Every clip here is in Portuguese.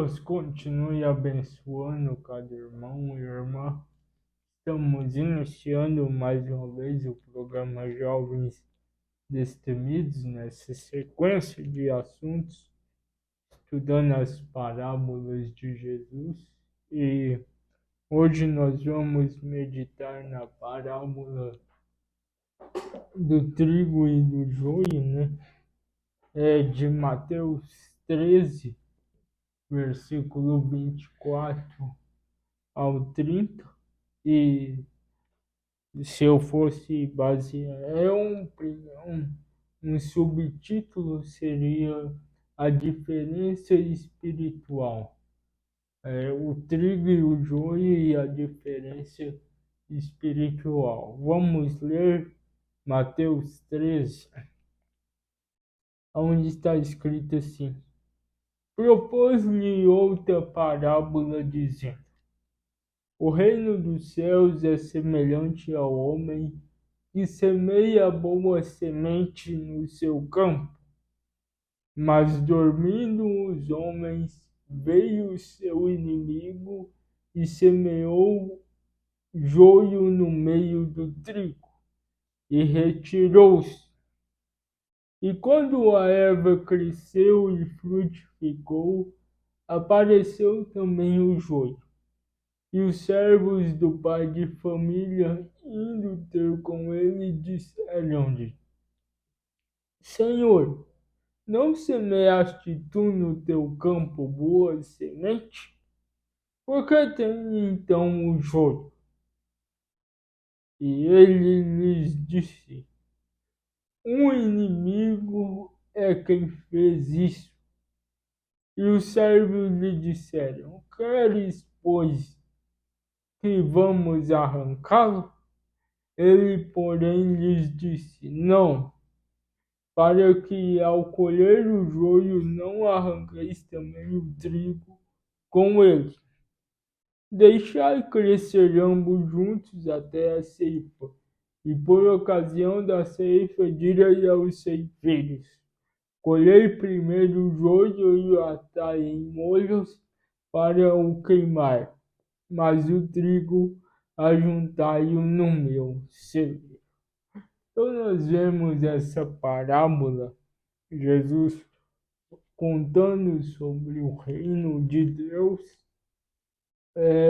Deus continue abençoando cada irmão e irmã. Estamos iniciando mais uma vez o programa Jovens Destemidos, nessa sequência de assuntos, estudando as parábolas de Jesus. E hoje nós vamos meditar na parábola do trigo e do joio, né? De Mateus 13, versículo 24 ao 30. E se eu fosse basear, um subtítulo seria a diferença espiritual. O trigo e o joio e a diferença espiritual. Vamos ler Mateus 13, onde está escrito assim: propôs-lhe outra parábola, dizendo: o reino dos céus é semelhante ao homem que semeia a boa semente no seu campo. Mas dormindo os homens, veio o seu inimigo e semeou joio no meio do trigo, e retirou-se. E quando a erva cresceu e frutificou, apareceu também o joio. E os servos do pai de família, indo ter com ele, disseram-lhe: Senhor, não semeaste tu no teu campo boa semente? Por que tem então o joio? E ele lhes disse: um inimigo é quem fez isso. E os servos lhe disseram: queres, pois, que vamos arrancá-lo? Ele, porém, lhes disse: não, para que ao colher o joio não arranqueis também o trigo com ele. Deixai crescer ambos juntos até a ceifa, e por ocasião da ceifa direi aos ceifeiros: colhei primeiro o joio e o atai em molhos para o queimar, mas o trigo ajuntai-o no meu celeiro. Então nós vemos essa parábola, Jesus contando sobre o reino de Deus.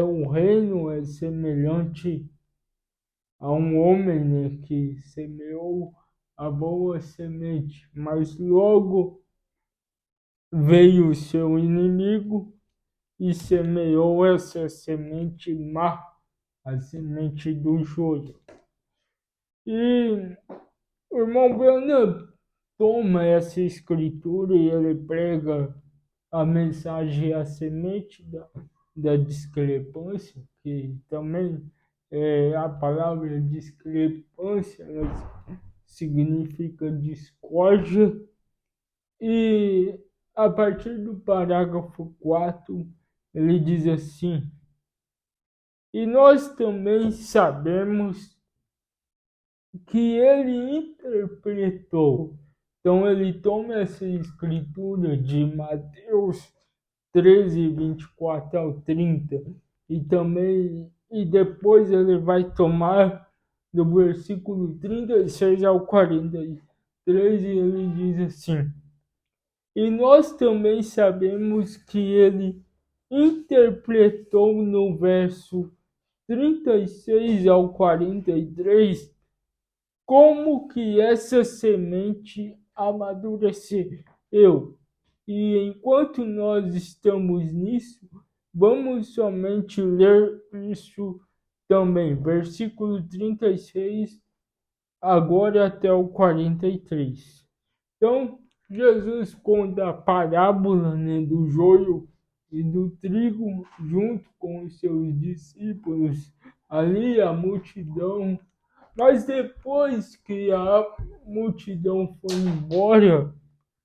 O reino é semelhante a um homem, né, que semeou a boa semente, mas logo veio o seu inimigo e semeou essa semente má, a semente do joio. E o irmão Branham toma essa escritura e ele prega a mensagem, a semente da discrepância, que também a palavra discrepância significa discórdia. E a partir do parágrafo 4, ele diz assim: e nós também sabemos que ele interpretou. Então ele toma essa escritura de Mateus 13, 24 ao 30, e depois ele vai tomar do versículo 36 ao 43, e ele diz assim: e nós também sabemos que ele interpretou no verso 36 ao 43 como que essa semente amadureceu. E enquanto nós estamos nisso, vamos somente ler isso também, versículo 36, agora até o 43. Então, Jesus conta a parábola, né, do joio e do trigo junto com os seus discípulos, ali a multidão. Mas depois que a multidão foi embora,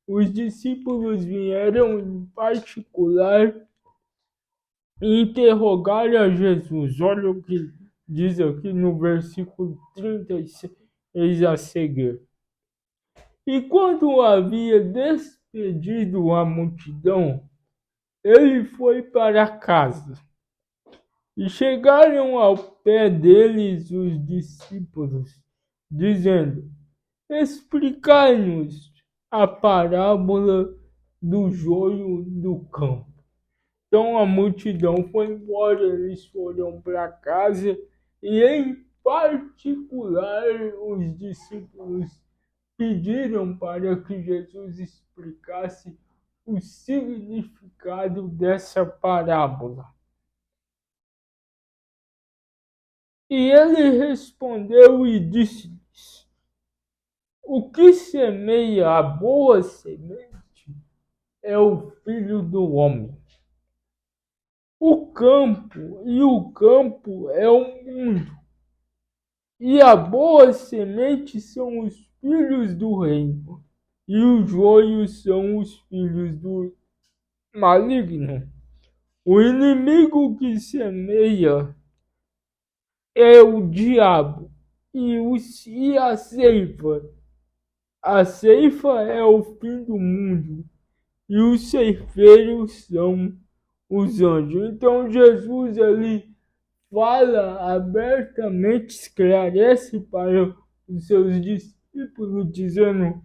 os discípulos vieram em particular interrogar a Jesus. Olha o que diz aqui no versículo 36 a seguir. E quando havia despedido a multidão, ele foi para casa. E chegaram ao pé deles os discípulos, dizendo: explicai-nos a parábola do joio do campo. Então a multidão foi embora, eles foram para casa e, em particular, os discípulos pediram para que Jesus explicasse o significado dessa parábola. E ele respondeu e disse-lhes: o que semeia a boa semente é o Filho do Homem. O campo é o mundo. E a boa semente são os filhos do reino. E os joios são os filhos do maligno. O inimigo que semeia é o diabo. E a ceifa. A ceifa é o fim do mundo. E os ceifeiros são os anjos. Então Jesus ali fala abertamente, esclarece para os seus discípulos, dizendo: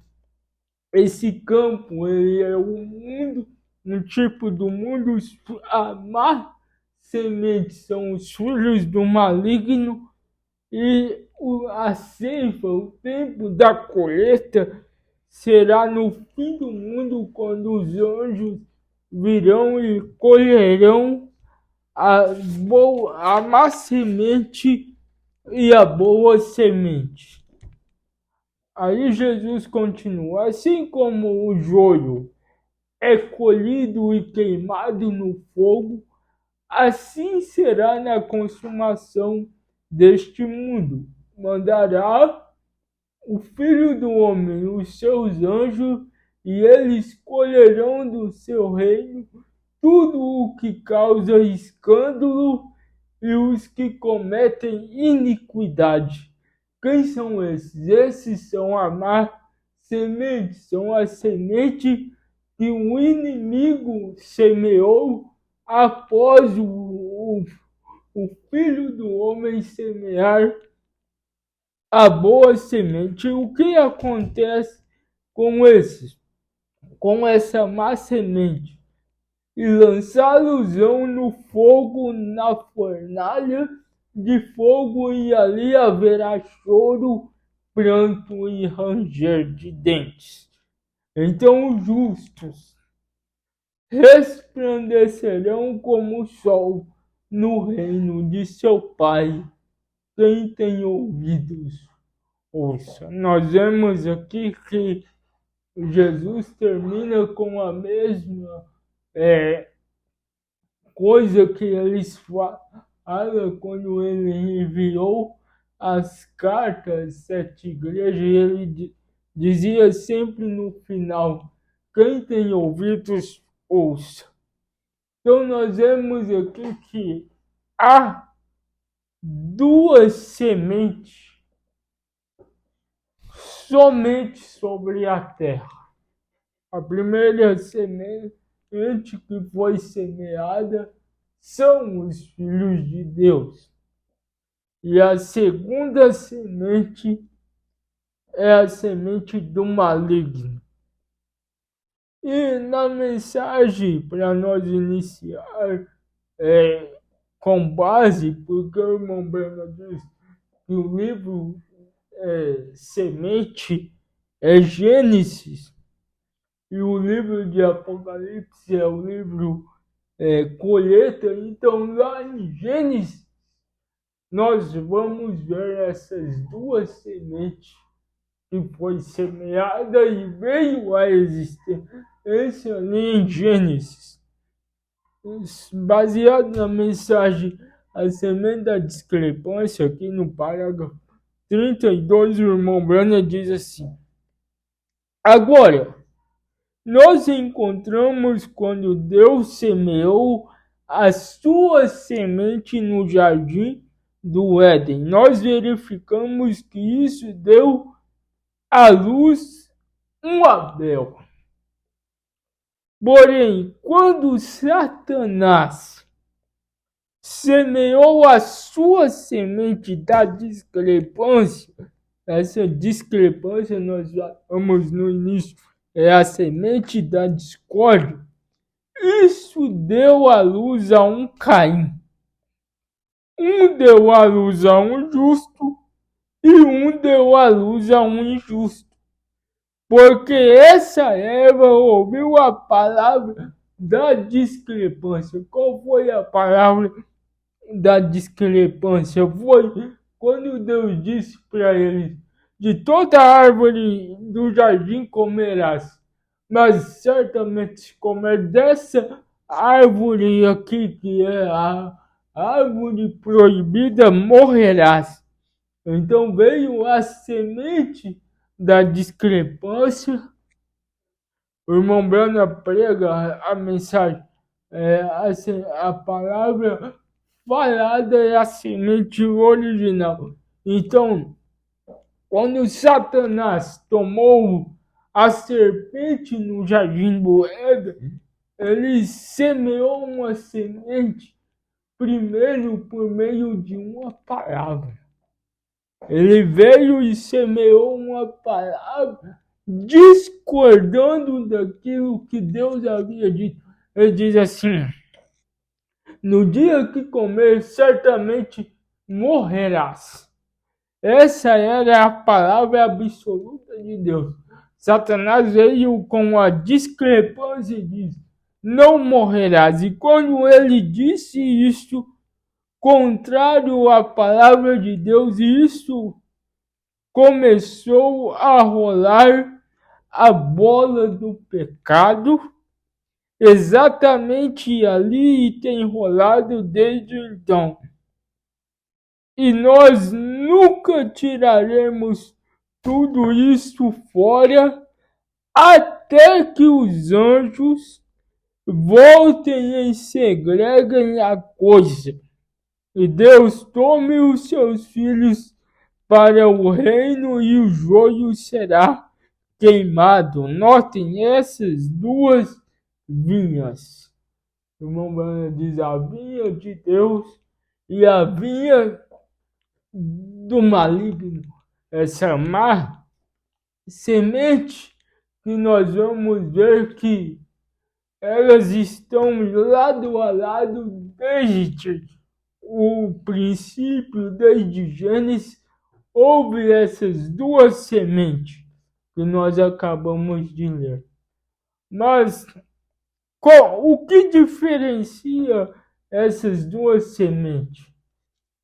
esse campo ele é o mundo, um tipo do mundo, a má semente são os filhos do maligno, e a ceifa, o tempo da colheita, será no fim do mundo, quando os anjos virão e colherão a má semente e a boa semente. Aí Jesus continua: assim como o joio é colhido e queimado no fogo, assim será na consumação deste mundo. Mandará o Filho do Homem os seus anjos, e eles colherão do seu reino tudo o que causa escândalo e os que cometem iniquidade. Quem são esses? Esses são a má semente, são a semente que o inimigo semeou após o Filho do Homem semear a boa semente. O que acontece com esses? Com essa má semente? E lançá-los-ão no fogo, na fornalha de fogo, e ali haverá choro, pranto e ranger de dentes. Então os justos resplandecerão como o sol no reino de seu Pai. Quem tem ouvidos, ouça. Nós vemos aqui que Jesus termina com a mesma coisa que eles falam quando ele enviou as cartas às 7 igrejas. Ele dizia sempre no final: quem tem ouvidos, ouça. Então nós vemos aqui que há duas sementes somente sobre a terra. A primeira semente que foi semeada são os filhos de Deus. E a segunda semente é a semente do maligno. E na mensagem, para nós iniciar, com base, porque o irmão Breno diz que o livro semente é Gênesis, e o livro de Apocalipse é o livro colheita. Então lá em Gênesis nós vamos ver essas duas sementes que foi semeada e veio à existência ali em Gênesis. Baseado na mensagem A Semente da Discrepância, aqui no parágrafo 32, o irmão Branham diz assim: agora, nós encontramos quando Deus semeou a sua semente no jardim do Éden. Nós verificamos que isso deu à luz um Abel. Porém, quando Satanás semeou a sua semente da discrepância, essa discrepância nós já falamos no início, é a semente da discórdia. Isso deu à luz a um Caim. Um deu à luz a um justo e um deu à luz a um injusto. Porque essa Eva ouviu a palavra da discrepância. Qual foi a palavra da discrepância? Foi quando Deus disse para eles: de toda árvore do jardim comerás, mas certamente se comer dessa árvore aqui, que é a árvore proibida, morrerás. Então veio a semente da discrepância. O irmão Brana prega a mensagem, a palavra falada é a semente original. Então, quando Satanás tomou a serpente no jardim do Éden, ele semeou uma semente primeiro por meio de uma palavra. Ele veio e semeou uma palavra discordando daquilo que Deus havia dito. Ele diz assim: no dia que comer, certamente morrerás. Essa era a palavra absoluta de Deus. Satanás veio com a discrepância e disse: não morrerás. E quando ele disse isso, contrário à palavra de Deus, isso começou a rolar a bola do pecado, exatamente ali, e tem rolado desde então. E nós nunca tiraremos tudo isso fora até que os anjos voltem e segreguem a coisa. E Deus tome os seus filhos para o reino e o joio será queimado. Notem essas duas vinhas. O irmão Brana diz: a vinha de Deus e a vinha do maligno. Essa má semente que nós vamos ver que elas estão lado a lado desde o princípio, desde Gênesis. Houve essas duas sementes que nós acabamos de ler. Mas o que diferencia essas duas sementes?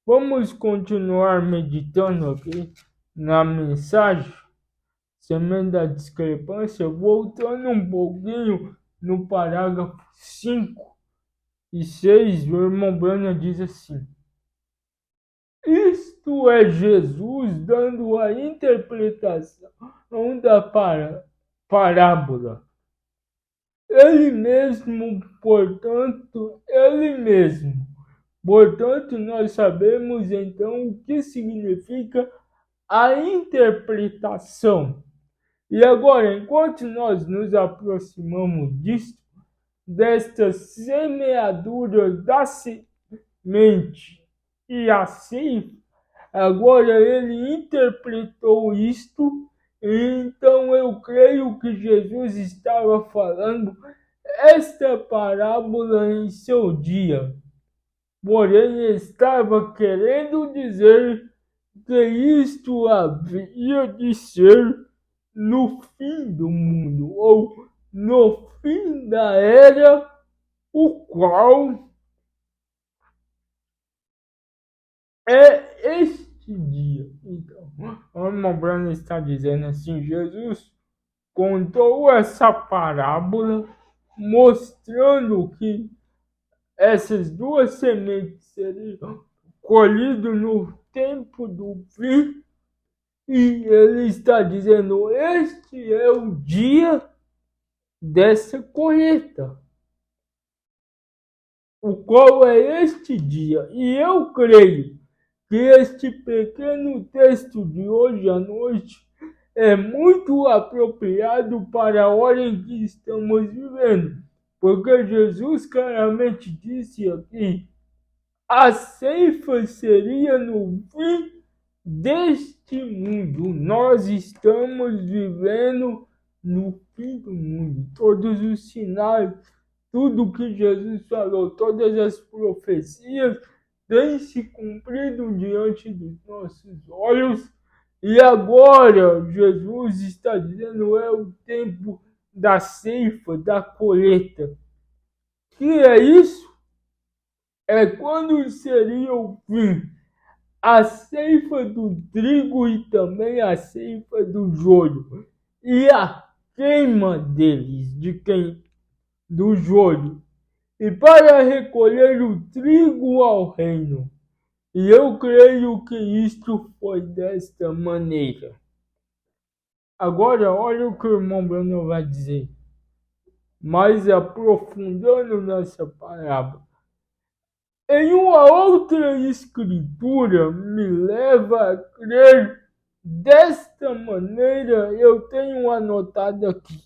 Vamos continuar meditando aqui na mensagem, semente da discrepância, voltando um pouquinho no parágrafo 5 e 6, o irmão Brana diz assim: isto é Jesus dando a interpretação da parábola. Ele mesmo. Portanto, nós sabemos então o que significa a interpretação. E agora, enquanto nós nos aproximamos desta semeadura da semente e assim, agora ele interpretou isto, então eu creio que Jesus estava falando esta parábola em seu dia. Porém, estava querendo dizer que isto havia de ser no fim do mundo, ou no fim da era, o qual é este dia. Então, o irmão Brana está dizendo assim: Jesus contou essa parábola mostrando que essas duas sementes seriam colhidas no tempo do fim, e ele está dizendo: este é o dia dessa colheita. O qual é este dia? E eu creio que este pequeno texto de hoje à noite é muito apropriado para a hora em que estamos vivendo. Porque Jesus claramente disse aqui, a ceifa seria no fim deste mundo. Nós estamos vivendo no fim do mundo. Todos os sinais, tudo que Jesus falou, todas as profecias têm se cumprido diante dos nossos olhos. E agora Jesus está dizendo, é o tempo da ceifa, da colheita. Que é isso? É quando seria o fim, a ceifa do trigo e também a ceifa do joio, e a queima deles, do joio, e para recolher o trigo ao reino. E eu creio que isto foi desta maneira. Agora, olha o que o irmão Bruno vai dizer, mas aprofundando nessa palavra. Em uma outra escritura me leva a crer desta maneira, eu tenho anotado aqui.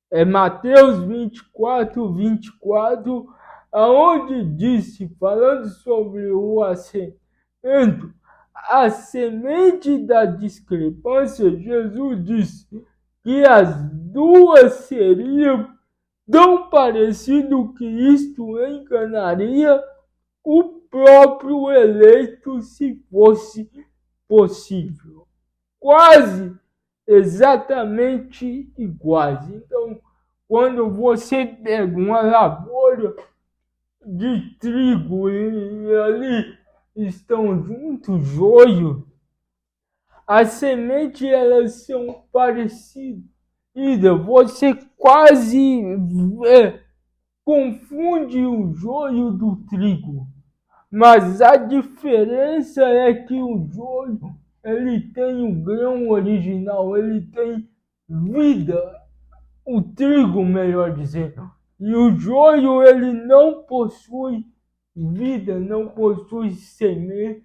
É Mateus 24, aonde disse, falando sobre o assentamento, a semente da discrepância, Jesus disse que as duas seriam tão parecido que isto enganaria o próprio eleito se fosse possível. Quase exatamente iguais. Então, quando você pega uma lavoura de trigo e ali estão juntos joio, as sementes elas são parecidas. Você quase confunde o joio do trigo. Mas a diferença é que o joio, ele tem o grão original, ele tem vida, o trigo, melhor dizendo. E o joio, ele não possui vida, não possui semente,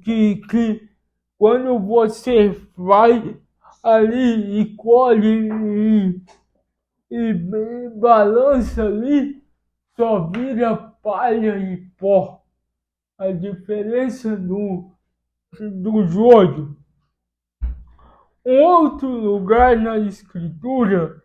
que quando você vai ali e colhe e balança ali, só vira palha e pó. A diferença do joio. Um outro lugar na escritura,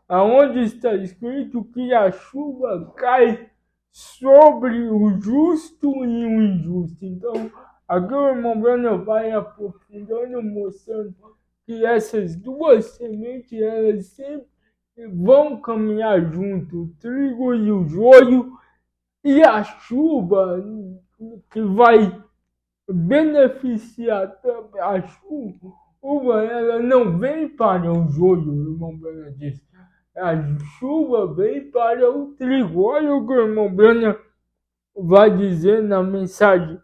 aonde está escrito que a chuva cai sobre o justo e o injusto. Então, aqui o irmão Bruno vai aprofundando, mostrando que essas duas sementes, elas sempre vão caminhar junto, o trigo e o joio, e a chuva que vai beneficiar a chuva, ela não vem para o joio, o irmão Bruno disse. A chuva vem para o trigo. Olha o que o irmão Bruno vai dizer na mensagem,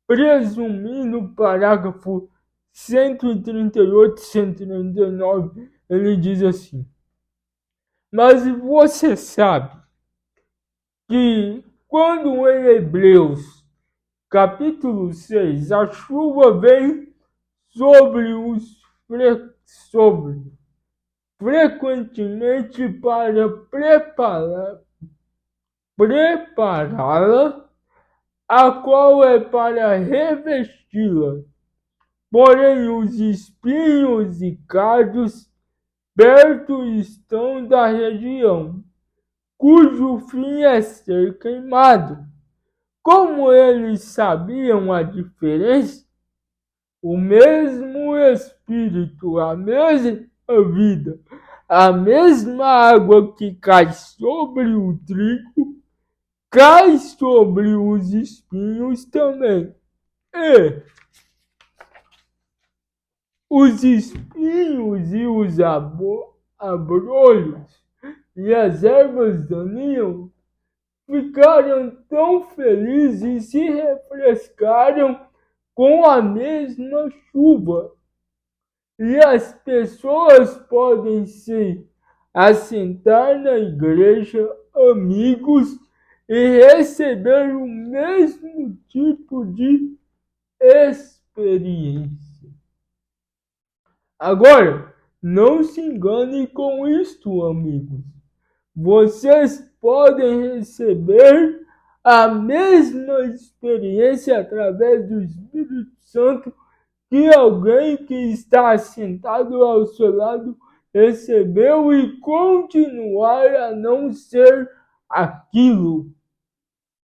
presumindo o parágrafo 138 e 139, ele diz assim, mas você sabe que quando em Hebreus capítulo 6, a chuva vem frequentemente para prepará-la, a qual é para revesti-la. Porém, os espinhos e cardos perto estão da região, cujo fim é ser queimado. Como eles sabiam a diferença, o mesmo Espírito, a mesma vida, a mesma água que cai sobre o trigo, cai sobre os espinhos também. E os espinhos e os abrolhos e as ervas daninhas ficaram tão felizes e se refrescaram com a mesma chuva. E as pessoas podem se assentar na igreja, amigos, e receber o mesmo tipo de experiência. Agora, não se engane com isto, amigos. vocês podem receber a mesma experiência através do Espírito Santo que alguém que está sentado ao seu lado recebeu e continuar a não ser aquilo.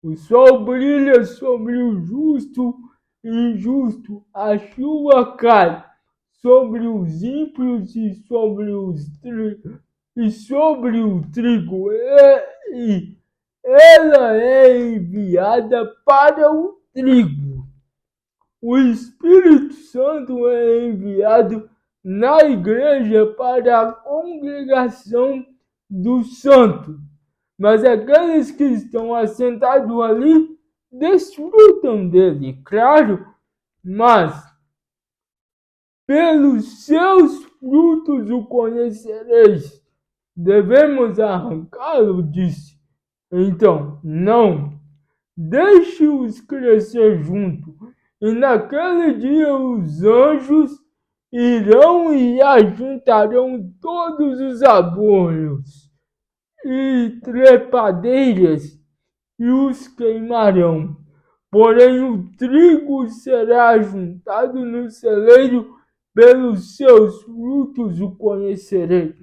O sol brilha sobre o justo e injusto, a chuva cai sobre os ímpios e sobre o trigo, e ela é enviada para o trigo. O Espírito Santo é enviado na igreja para a congregação dos santos. Mas aqueles que estão assentados ali desfrutam dele, claro, mas pelos seus frutos o conhecereis. Devemos arrancá-lo, disse. Então, não, deixe-os crescer junto. E naquele dia os anjos irão e ajuntarão todos os abrolhos e trepadeiras e os queimarão. Porém o trigo será juntado no celeiro, pelos seus frutos o conhecerei.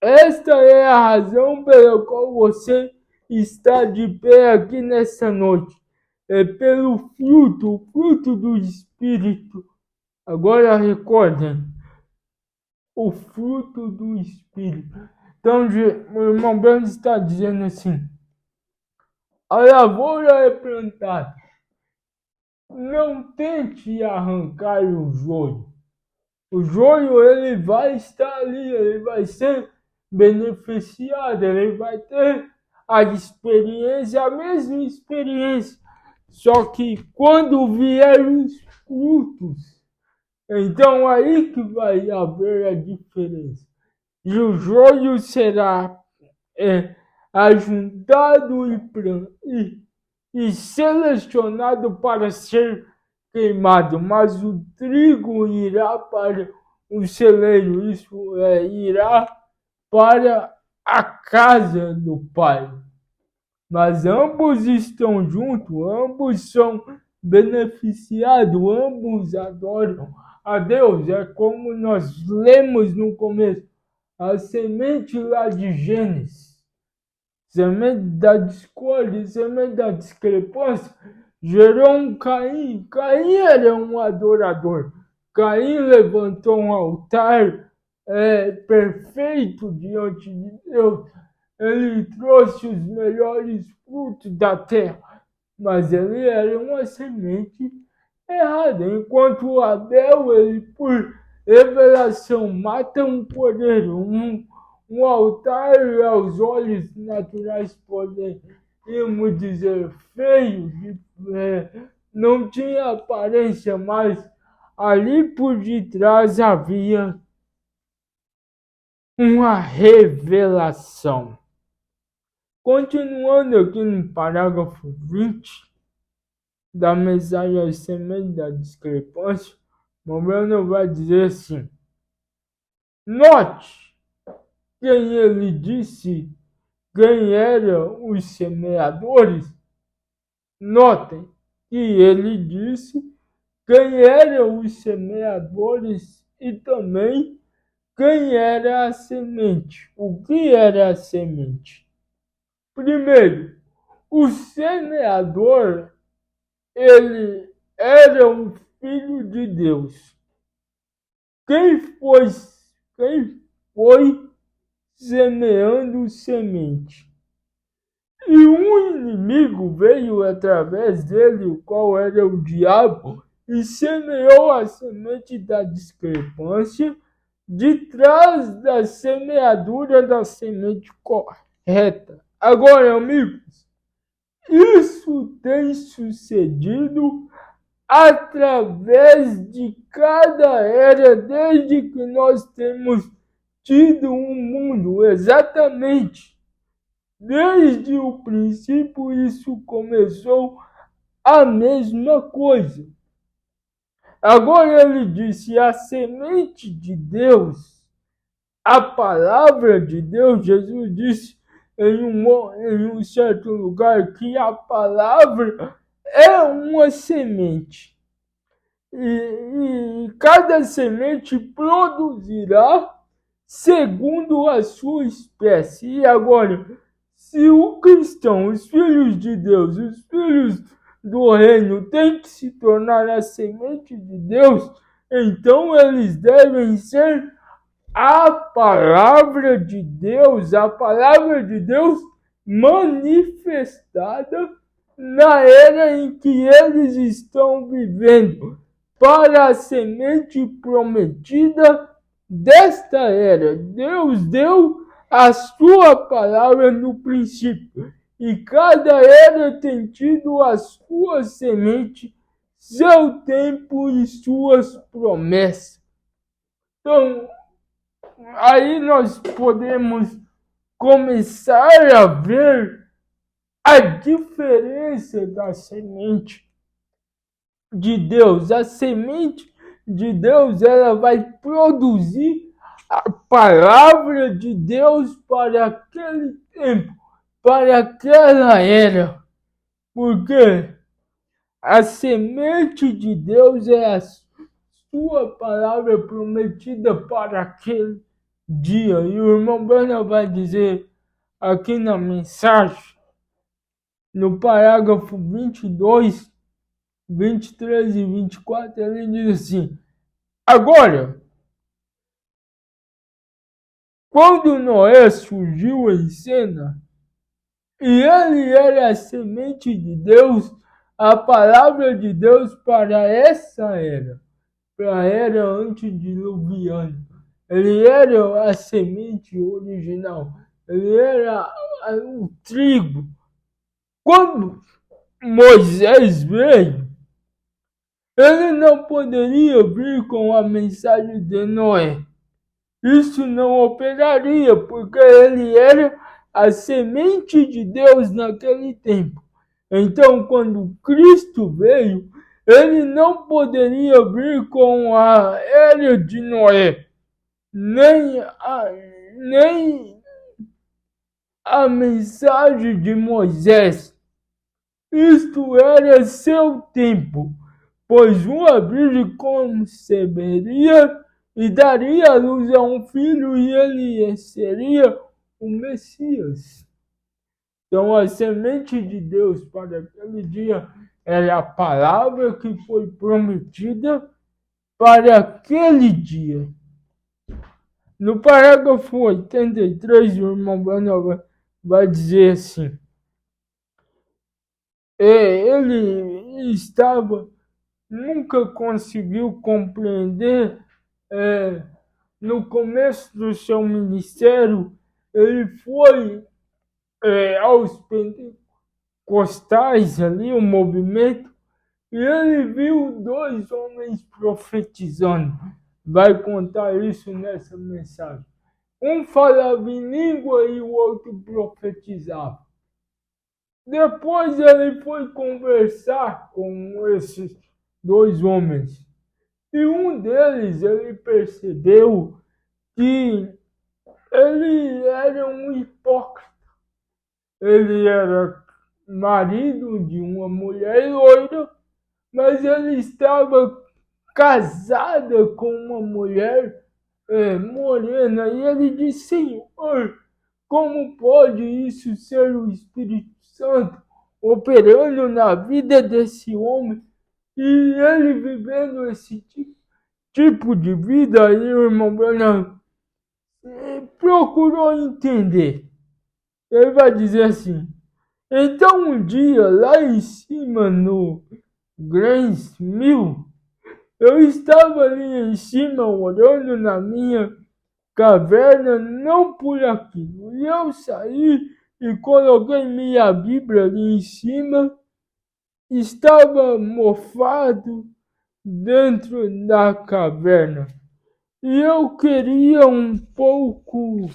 Esta é a razão pela qual você está de pé aqui nesta noite. É pelo fruto, o fruto do Espírito. Agora recordem, o fruto do Espírito. Então, o irmão Brando está dizendo assim: a lavoura é plantada. Não tente arrancar o joio. O joio, ele vai estar ali, ele vai ser beneficiado, ele vai ter a experiência, a mesma experiência. Só que quando vier os frutos, então aí que vai haver a diferença. E o joio será ajuntado e selecionado para ser queimado, mas o trigo irá para o celeiro, isso irá para a casa do Pai. Mas ambos estão juntos, ambos são beneficiados, ambos adoram a Deus. É como nós lemos no começo, a semente lá de Gênesis, semente da discórdia, semente da discrepância, gerou um Caim. Caim era um adorador. Caim levantou um altar perfeito diante de Deus. Ele trouxe os melhores frutos da terra, mas ele era uma semente errada. Enquanto Abel, ele por revelação mata um cordeiro, um altar aos olhos naturais, podemos dizer, feio, não tinha aparência, mas ali por detrás havia uma revelação. Continuando aqui no parágrafo 20 da mensagem A Semente da Discrepância, Mombrano vai dizer assim: note quem ele disse, quem eram os semeadores. Notem que ele disse quem eram os semeadores e também quem era a semente. O que era a semente? Primeiro, o semeador, ele era um filho de Deus. Quem foi semeando semente? E um inimigo veio através dele, o qual era o diabo, e semeou a semente da discrepância de trás da semeadura da semente correta. Agora, amigos, isso tem sucedido através de cada era, desde que nós temos tido um mundo, exatamente. Desde o princípio, isso começou a mesma coisa. Agora ele disse: a semente de Deus, a palavra de Deus, Jesus disse: em um certo lugar que a palavra é uma semente. E cada semente produzirá segundo a sua espécie. E agora, se o cristão, os filhos de Deus, os filhos do reino têm que se tornar a semente de Deus, então eles devem ser a palavra de Deus manifestada na era em que eles estão vivendo, para a semente prometida desta era. Deus deu a sua palavra no princípio, e cada era tem tido a sua semente, seu tempo e suas promessas. Então, aí nós podemos começar a ver a diferença da semente de Deus. A semente de Deus, ela vai produzir a palavra de Deus para aquele tempo, para aquela era. Porque a semente de Deus é a sua palavra prometida para aquele dia. E o irmão Bernard vai dizer aqui na mensagem, no parágrafo 22, 23 e 24, ele diz assim: agora, quando Noé surgiu em cena, e ele era a semente de Deus, a palavra de Deus para essa era, para a era antediluviana. Ele era a semente original, ele era o trigo. Quando Moisés veio, ele não poderia vir com a mensagem de Noé. Isso não operaria, porque ele era a semente de Deus naquele tempo. Então, quando Cristo veio, ele não poderia vir com a era de Noé, nem a mensagem de Moisés. Isto era seu tempo, pois uma virgem conceberia e daria à luz a um filho, e ele seria o Messias. Então, a semente de Deus para aquele dia era a palavra que foi prometida para aquele dia. No parágrafo 83, o irmão Bernard vai dizer assim: ele nunca conseguiu compreender, no começo do seu ministério, ele foi aos pentecostais ali, o movimento, e ele viu 2 homens profetizando. Vai contar isso nessa mensagem. Um falava em língua e o outro profetizava. Depois ele foi conversar com esses 2 homens. E um deles, ele percebeu que ele era um hipócrita. Ele era marido de uma mulher loira, mas ele estava casado com uma mulher morena. E ele disse: Senhor, como pode isso ser o Espírito Santo operando na vida desse homem e ele vivendo esse tipo de vida? Aí o irmão Bernard procurou entender. Ele vai dizer assim: então um dia lá em cima no Grants Mill, eu estava ali em cima orando na minha caverna, não por aquilo. E eu saí e coloquei minha Bíblia ali em cima, estava mofado dentro da caverna. E eu queria um pouco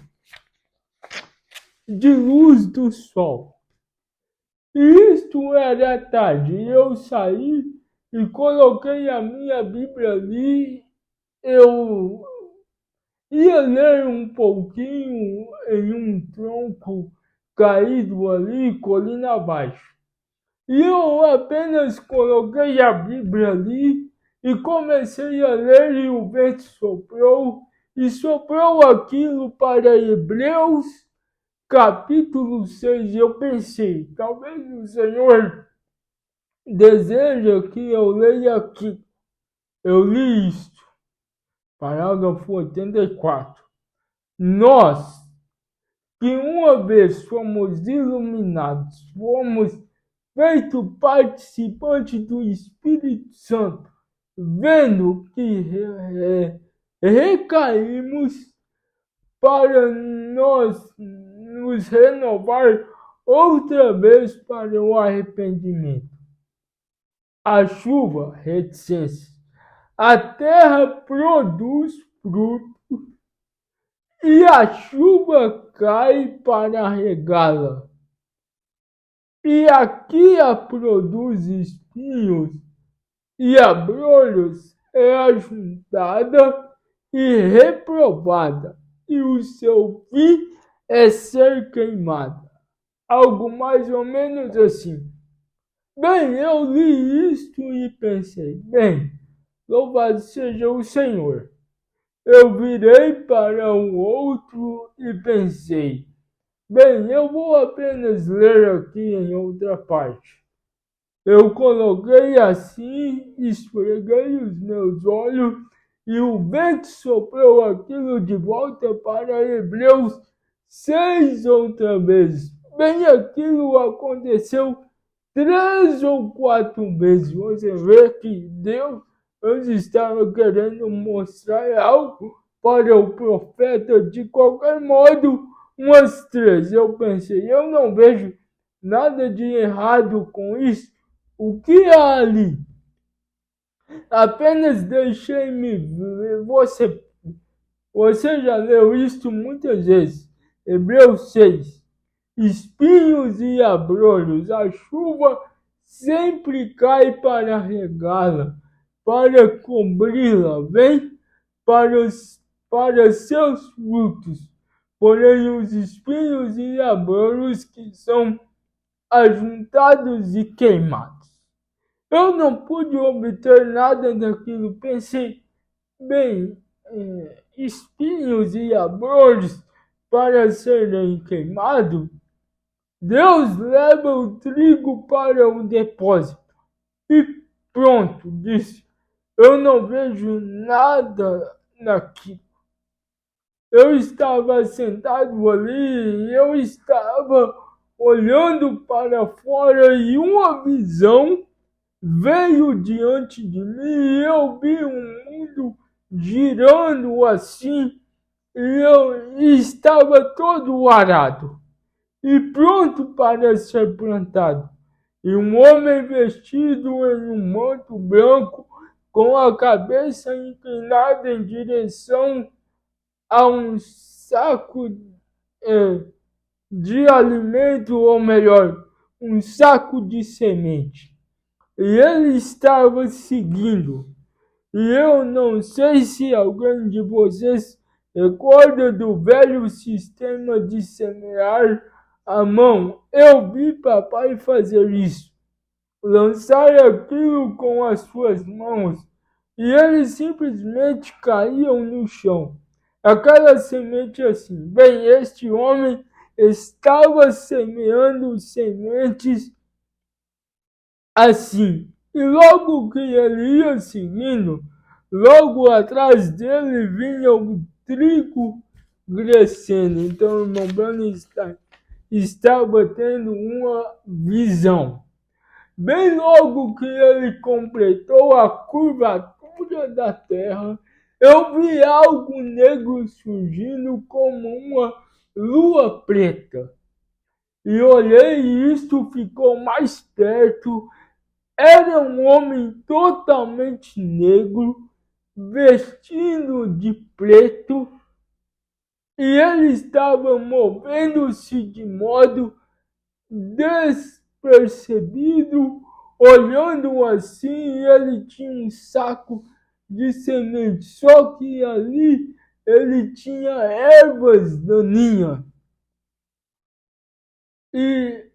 de luz do sol. E isto era tarde. Eu saí e coloquei a minha Bíblia ali. Eu ia ler um pouquinho em um tronco caído ali, colina abaixo. E eu apenas coloquei a Bíblia ali e comecei a ler e o vento soprou. E soprou aquilo para Hebreus capítulo 6. Eu pensei, talvez o Senhor deseja que eu leia aqui. Eu li isto. Parágrafo 84. Nós, que uma vez fomos iluminados, fomos feitos participantes do Espírito Santo, vendo que recaímos para nós nos renovar outra vez para o arrependimento. A chuva, reticência. A terra produz fruto e a chuva cai para regá-la. E aqui a produz espinhos e abrolhos é ajuntada e reprovada, e o seu fim é ser queimada. Algo mais ou menos assim. Bem, eu li isto e pensei, bem, louvado seja o Senhor. Eu virei para o outro e pensei, bem, eu vou apenas ler aqui em outra parte. Eu coloquei assim, esfreguei os meus olhos e o vento soprou aquilo de volta para Hebreus 6 outra vez. Bem, aquilo aconteceu 3 ou 4 vezes. Você vê que Deus estava querendo mostrar algo para o profeta de qualquer modo. Umas 3. Eu pensei, eu não vejo nada de errado com isso. O que há ali? Apenas deixei-me ver. Você já leu isto muitas vezes. Hebreus 6. Espinhos e abrolhos. A chuva sempre cai para regá-la, para cobri-la. Vem para seus frutos. Porém, os espinhos e abrolhos que são ajuntados e queimados. Eu não pude obter nada daquilo. Pensei, bem, espinhos e abrolhos para serem queimados. Deus leva o trigo para o depósito. E pronto, disse. Eu não vejo nada naquilo. Eu estava sentado ali e eu estava olhando para fora e uma visão veio diante de mim e eu vi um mundo girando assim e eu estava todo arado e pronto para ser plantado. E um homem vestido em um manto branco, com a cabeça inclinada em direção a um saco de alimento, ou melhor, um saco de semente. E ele estava seguindo. E eu não sei se alguém de vocês recorda do velho sistema de semear à mão. Eu vi papai fazer isso. Lançar aquilo com as suas mãos. E eles simplesmente caíam no chão. Aquela semente assim. Bem, este homem estava semeando sementes assim. E logo que ele ia seguindo, logo atrás dele vinha o trigo crescendo. Então o irmão Bruno estava tendo uma visão. Bem logo que ele completou a curvatura da terra, eu vi algo negro surgindo como uma lua preta. E olhei e isto ficou mais perto. Era um homem totalmente negro, vestindo de preto, e ele estava movendo-se de modo despercebido, olhando assim, e ele tinha um saco de semente, só que ali ele tinha ervas daninhas. e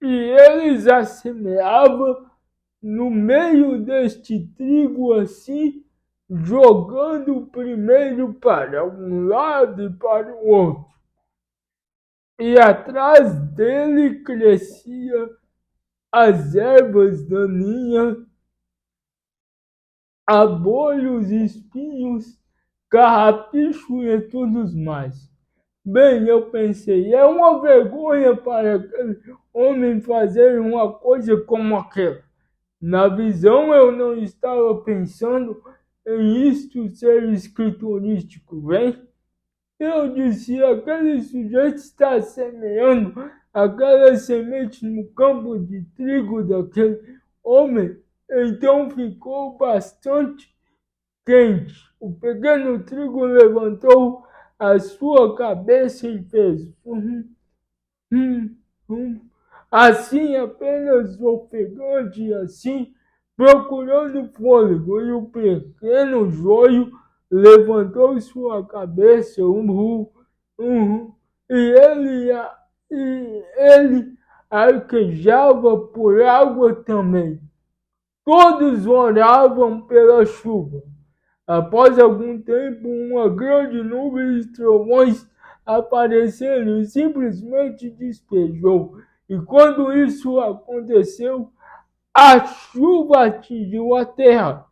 eles a semeavam no meio deste trigo assim, jogando primeiro para um lado e para o outro. E atrás dele crescia as ervas daninhas, abolhos, espinhos, carrapicho e tudo mais. Bem, eu pensei, é uma vergonha para aquele homem fazer uma coisa como aquela. Na visão eu não estava pensando em isto ser escriturístico, bem? Eu disse, aquele sujeito está semeando aquela semente no campo de trigo daquele homem, então ficou bastante quente. O pequeno trigo levantou a sua cabeça e fez hum, hum. Assim, apenas ofegante, assim, procurando fôlego, e o pequeno joio levantou sua cabeça, e ele arquejava por água também. Todos oravam pela chuva. Após algum tempo, uma grande nuvem de trovões apareceram e simplesmente despejou. E quando isso aconteceu, a chuva atingiu a terra.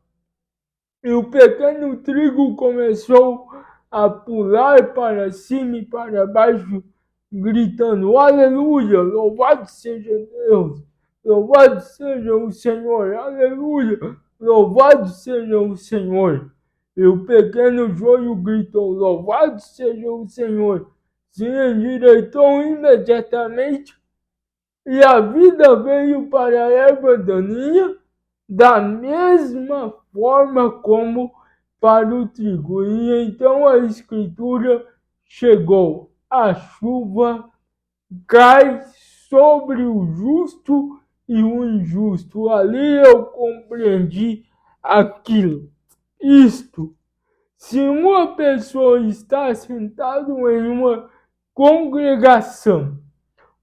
E o pequeno trigo começou a pular para cima e para baixo, gritando: Aleluia! Louvado seja Deus! Louvado seja o Senhor! Aleluia! Louvado seja o Senhor! E o pequeno joio gritou: Louvado seja o Senhor! Se endireitou imediatamente e a vida veio para a erva daninha da mesma forma como para o trigo. E então a escritura chegou: a chuva cai sobre o justo e o injusto. Ali eu compreendi aquilo. Isto, se uma pessoa está sentada em uma congregação,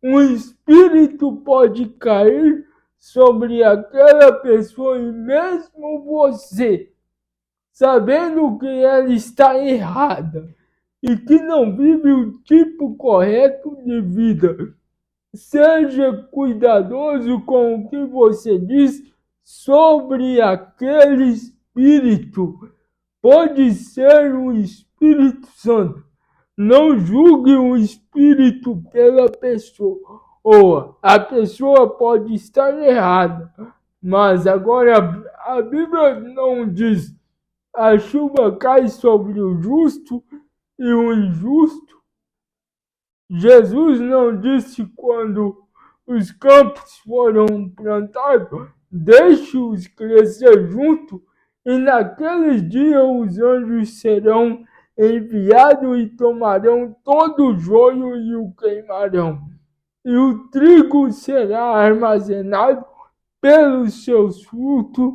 um espírito pode cair sobre aquela pessoa e mesmo você, sabendo que ela está errada e que não vive o tipo correto de vida, seja cuidadoso com o que você diz sobre aquele espírito. Pode ser um Espírito Santo. Não julgue o espírito pela pessoa. Ou a pessoa pode estar errada, mas agora a Bíblia não diz a chuva cai sobre o justo e o injusto. Jesus não disse quando os campos foram plantados, deixe-os crescer junto, e naqueles dias os anjos serão enviados e tomarão todo o joio e o queimarão. E o trigo será armazenado, pelos seus frutos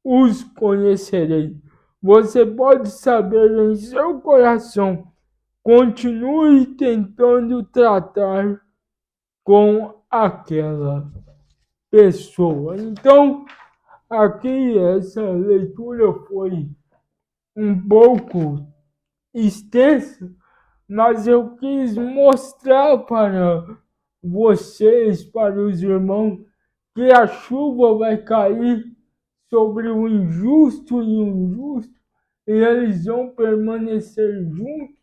os conhecerei. Você pode saber em seu coração. Continue tentando tratar com aquela pessoa. Então, aqui essa leitura foi um pouco extensa, mas eu quis mostrar para vocês, para os irmãos, que a chuva vai cair sobre o injusto e o injusto, e eles vão permanecer juntos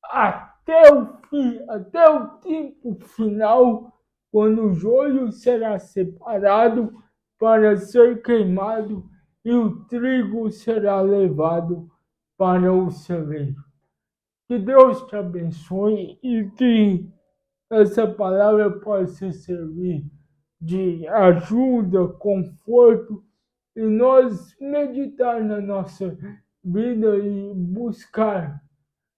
até o fim, até o tempo final, quando o joio será separado para ser queimado e o trigo será levado para o celeiro. Que Deus te abençoe e que essa palavra possa servir de ajuda, conforto, e nós meditar na nossa vida e buscar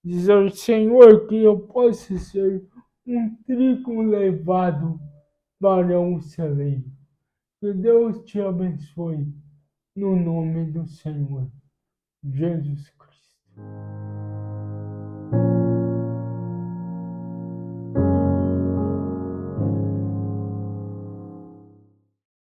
dizer, Senhor, que eu possa ser um trigo levado para um celeiro. Que Deus te abençoe, no nome do Senhor Jesus Cristo.